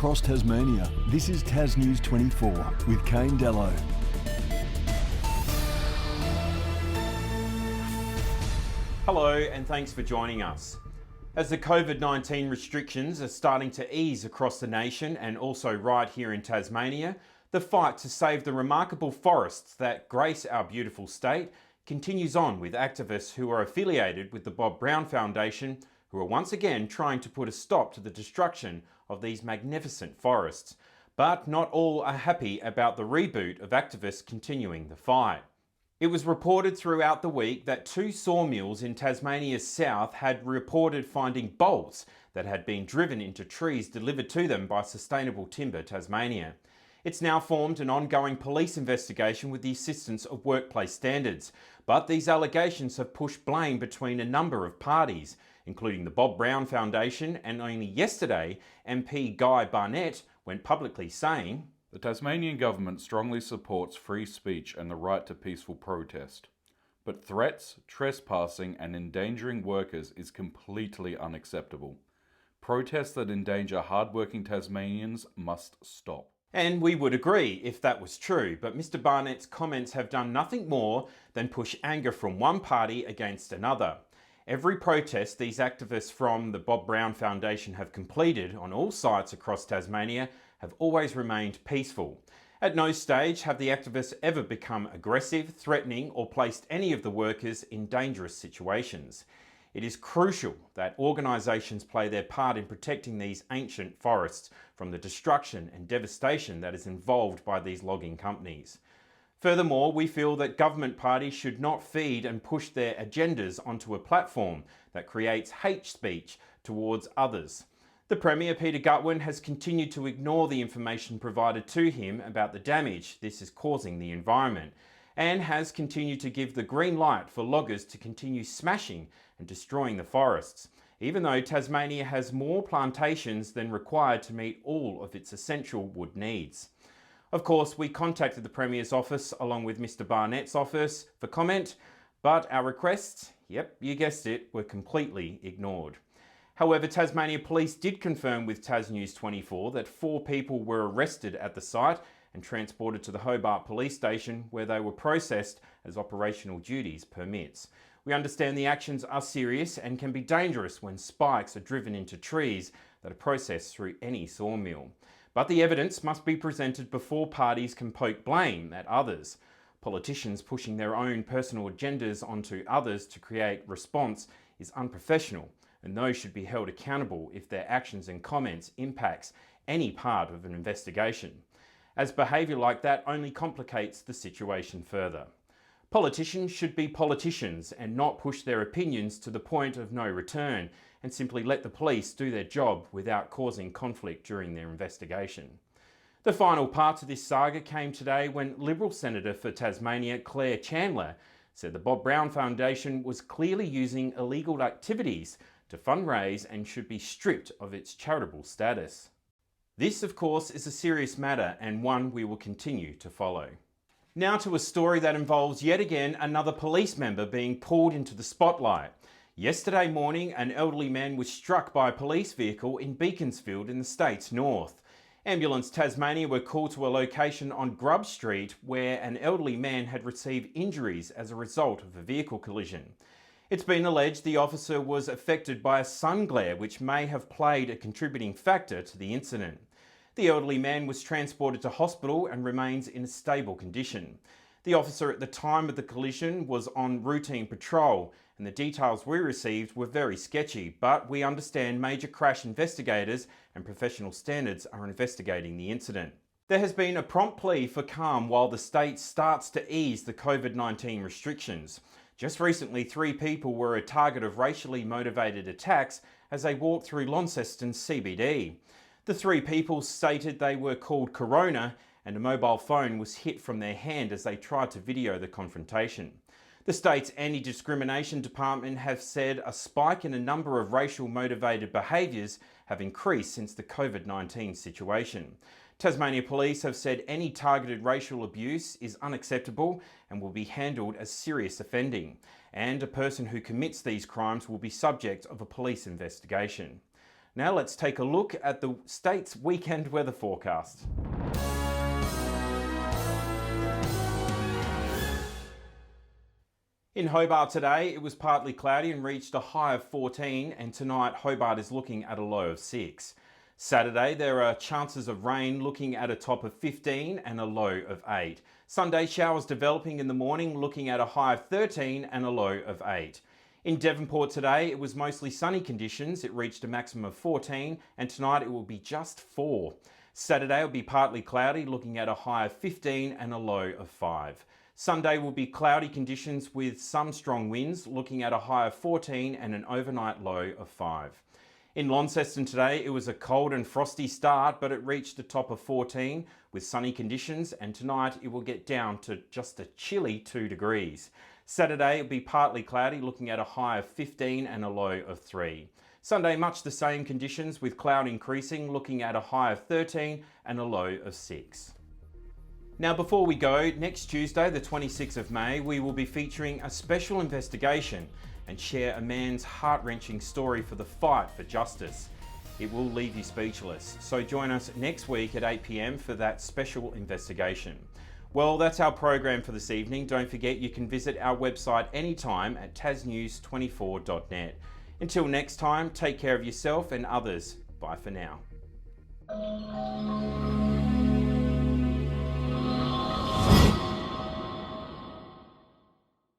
across Tasmania, this is Tas News 24 with Kane Dello. Hello and thanks for joining us. As the COVID-19 restrictions are starting to ease across the nation and also right here in Tasmania, the fight to save the remarkable forests that grace our beautiful state continues on with activists who are affiliated with the Bob Brown Foundation, who are once again trying to put a stop to the destruction of these magnificent forests. But not all are happy about the reboot of activists continuing the fight. It was reported throughout the week that 2 sawmills in Tasmania's south had reported finding bolts that had been driven into trees delivered to them by Sustainable Timber Tasmania. It's now formed an ongoing police investigation with the assistance of workplace standards, but these allegations have pushed blame between a number of parties, including the Bob Brown Foundation, and only yesterday MP Guy Barnett went publicly saying, "The Tasmanian government strongly supports free speech and the right to peaceful protest. But threats, trespassing and endangering workers is completely unacceptable. Protests that endanger hardworking Tasmanians must stop." And we would agree if that was true, but Mr Barnett's comments have done nothing more than push anger from one party against another. Every protest these activists from the Bob Brown Foundation have completed on all sites across Tasmania have always remained peaceful. At no stage have the activists ever become aggressive, threatening, or placed any of the workers in dangerous situations. It is crucial that organisations play their part in protecting these ancient forests from the destruction and devastation that is involved by these logging companies. Furthermore, we feel that government parties should not feed and push their agendas onto a platform that creates hate speech towards others. The Premier, Peter Gutwein, has continued to ignore the information provided to him about the damage this is causing the environment, and has continued to give the green light for loggers to continue smashing and destroying the forests, even though Tasmania has more plantations than required to meet all of its essential wood needs. Of course, we contacted the Premier's office along with Mr Barnett's office for comment, but our requests, yep, you guessed it, were completely ignored. However, Tasmania Police did confirm with Tas News 24 that 4 people were arrested at the site and transported to the Hobart Police Station, where they were processed as operational duties permits. We understand the actions are serious and can be dangerous when spikes are driven into trees that are processed through any sawmill. But the evidence must be presented before parties can poke blame at others. Politicians pushing their own personal agendas onto others to create response is unprofessional, and those should be held accountable if their actions and comments impacts any part of an investigation, as behaviour like that only complicates the situation further. Politicians should be politicians and not push their opinions to the point of no return and simply let the police do their job without causing conflict during their investigation. The final part to this saga came today when Liberal Senator for Tasmania Claire Chandler said the Bob Brown Foundation was clearly using illegal activities to fundraise and should be stripped of its charitable status. This, of course, is a serious matter and one we will continue to follow. Now to a story that involves yet again another police member being pulled into the spotlight. Yesterday morning, an elderly man was struck by a police vehicle in Beaconsfield in the state's north. Ambulance Tasmania were called to a location on Grub Street where an elderly man had received injuries as a result of a vehicle collision. It's been alleged the officer was affected by a sun glare, which may have played a contributing factor to the incident. The elderly man was transported to hospital and remains in a stable condition. The officer at the time of the collision was on routine patrol, and the details we received were very sketchy, but we understand major crash investigators and professional standards are investigating the incident. There has been a prompt plea for calm while the state starts to ease the COVID-19 restrictions. Just recently, 3 people were a target of racially motivated attacks as they walked through Launceston CBD. The 3 people stated they were called Corona, and a mobile phone was hit from their hand as they tried to video the confrontation. The state's anti-discrimination department have said a spike in a number of racial motivated behaviours have increased since the COVID-19 situation. Tasmania Police have said any targeted racial abuse is unacceptable and will be handled as serious offending, and a person who commits these crimes will be subject of a police investigation. Now let's take a look at the state's weekend weather forecast. In Hobart today, it was partly cloudy and reached a high of 14, and tonight Hobart is looking at a low of 6. Saturday, there are chances of rain, looking at a top of 15 and a low of 8. Sunday, showers developing in the morning, looking at a high of 13 and a low of 8. In Devonport today, it was mostly sunny conditions. It reached a maximum of 14, and tonight it will be just 4. Saturday will be partly cloudy, looking at a high of 15 and a low of 5. Sunday will be cloudy conditions with some strong winds, looking at a high of 14 and an overnight low of 5. In Launceston today, it was a cold and frosty start, but it reached a top of 14 with sunny conditions, and tonight it will get down to just a chilly 2 degrees. Saturday it will be partly cloudy, looking at a high of 15 and a low of 3. Sunday, much the same conditions with cloud increasing, looking at a high of 13 and a low of 6. Now before we go, next Tuesday, the 26th of May, we will be featuring a special investigation and share a man's heart-wrenching story for the fight for justice. It will leave you speechless. So join us next week at 8 p.m. for that special investigation. Well, that's our program for this evening. Don't forget you can visit our website anytime at tasnews24.net. Until next time, take care of yourself and others. Bye for now.